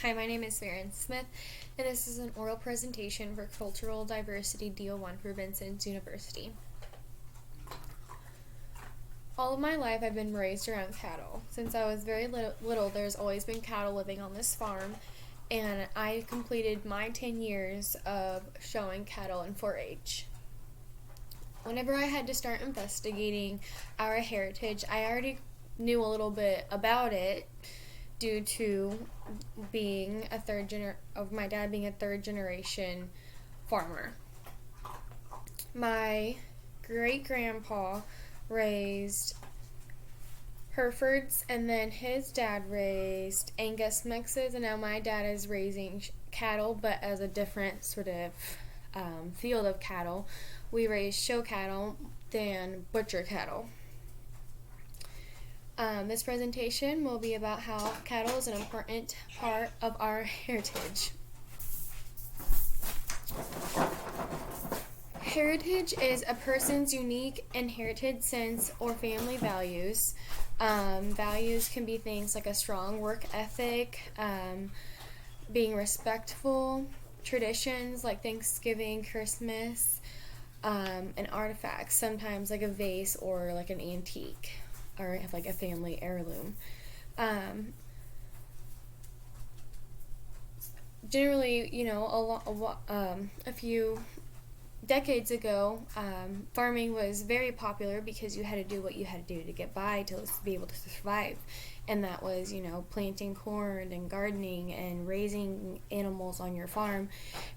Hi, my name is Farron Smith, and this is an oral presentation for Cultural Diversity DO1 for Vincennes University. All of my life, I've been raised around cattle. Since I was very little, there's always been cattle living on this farm, and I completed my 10 years of showing cattle in 4-H. Whenever I had to start investigating our heritage, I already knew a little bit about it due to being my dad being a third generation farmer. My great grandpa raised Herefords, and then his dad raised Angus mixes, and now my dad is raising cattle, but as a different sort of field of cattle. We raise show cattle than butcher cattle. This presentation will be about how cattle is an important part of our heritage. Heritage is a person's unique inherited sense or family values. Values can be things like a strong work ethic, being respectful, traditions like Thanksgiving, Christmas, and artifacts, sometimes like a vase or like an antique, or like a family heirloom. Generally, a few decades ago, farming was very popular because you had to do what you had to do to get by to be able to survive, and that was planting corn and gardening and raising animals on your farm.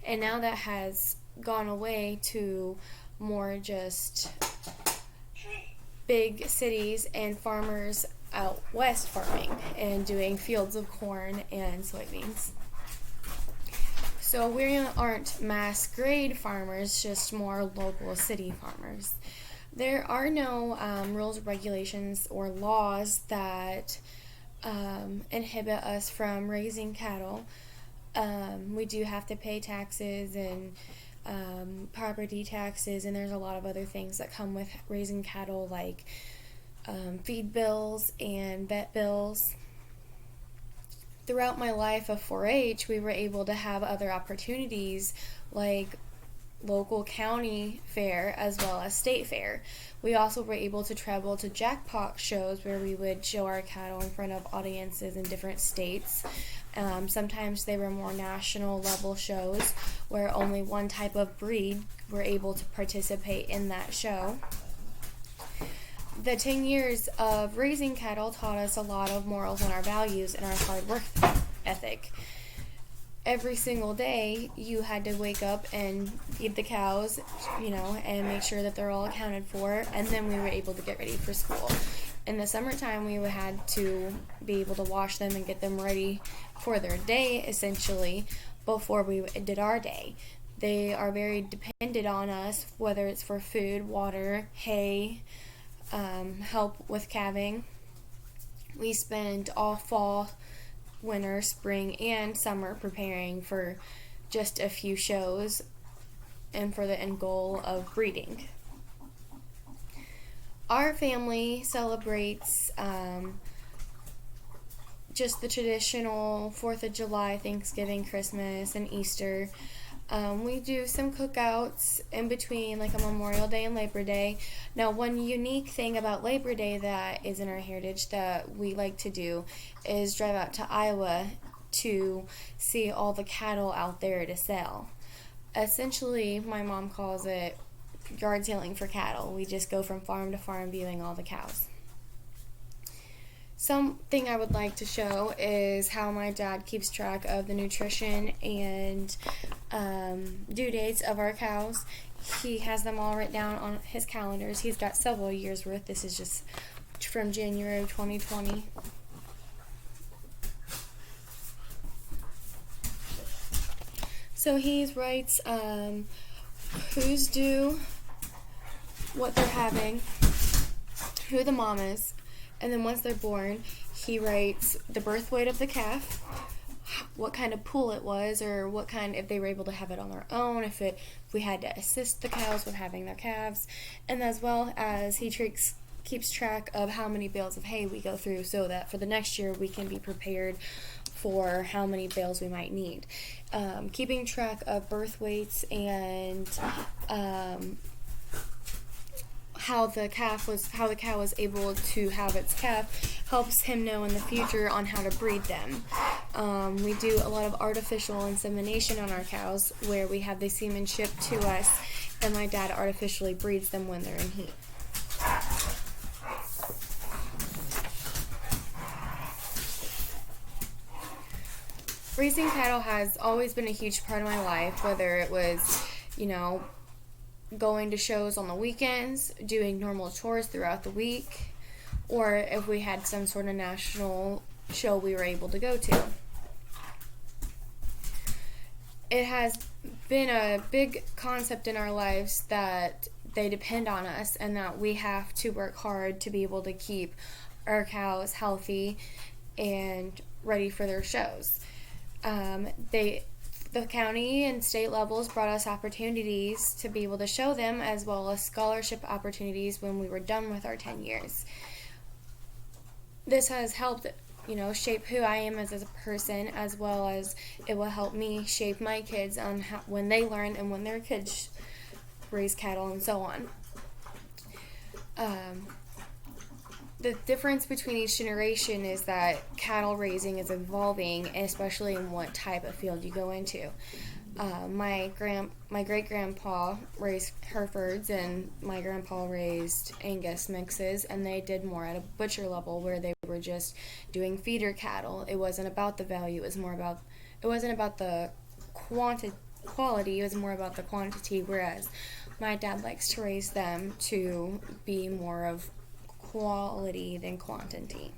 And now that has gone away to more just big cities and farmers out west farming and doing fields of corn and soybeans. So we aren't mass grade farmers, just more local city farmers. There are no rules, regulations, or laws that inhibit us from raising cattle. We do have to pay taxes and property taxes, and there's a lot of other things that come with raising cattle, like feed bills and vet bills. Throughout my life of 4-H, we were able to have other opportunities like local county fair as well as state fair. We also were able to travel to jackpot shows where we would show our cattle in front of audiences in different states. Sometimes they were more national level shows where only one type of breed were able to participate in that show. The 10 years of raising cattle taught us a lot of morals and our values and our hard work ethic. Every single day, you had to wake up and feed the cows, and make sure that they're all accounted for, and then we were able to get ready for school. In the summertime, we had to be able to wash them and get them ready for their day, essentially, before we did our day. They are very dependent on us, whether it's for food, water, hay, help with calving. We spend all fall, winter, spring, and summer preparing for just a few shows and for the end goal of breeding. Our family celebrates just the traditional 4th of July, Thanksgiving, Christmas, and Easter. We do some cookouts in between, like a Memorial Day and Labor Day. Now, one unique thing about Labor Day that is in our heritage that we like to do is drive out to Iowa to see all the cattle out there to sell. Essentially, my mom calls it yard sailing for cattle. We just go from farm to farm viewing all the cows. Something I would like to show is how my dad keeps track of the nutrition and due dates of our cows. He has them all written down on his calendars. He's got several years worth. This is just from January of 2020. So he writes who's due, what they're having, who the mom is, and then once they're born, he writes the birth weight of the calf, what kind of pool it was, or what kind, if they were able to have it on their own, if we had to assist the cows with having their calves, and as well as he keeps track of how many bales of hay we go through so that for the next year we can be prepared for how many bales we might need. Keeping track of birth weights and how the cow was able to have its calf helps him know in the future on how to breed them. We do a lot of artificial insemination on our cows, where we have the semen shipped to us, and my dad artificially breeds them when they're in heat. Raising cattle has always been a huge part of my life, whether it was, going to shows on the weekends, doing normal chores throughout the week, or if we had some sort of national show we were able to go to. It has been a big concept in our lives that they depend on us and that we have to work hard to be able to keep our cows healthy and ready for their shows. The county and state levels brought us opportunities to be able to show them, as well as scholarship opportunities when we were done with our 10 years. This has helped, shape who I am as a person, as well as it will help me shape my kids on when they learn and when their kids raise cattle and so on. The difference between each generation is that cattle raising is evolving, especially in what type of field you go into. My great-grandpa raised Herefords, and my grandpa raised Angus mixes, and they did more at a butcher level, where they were just doing feeder cattle. It wasn't about the value, it wasn't about the quality, it was more about the quantity, whereas my dad likes to raise them to be more of quality than quantity.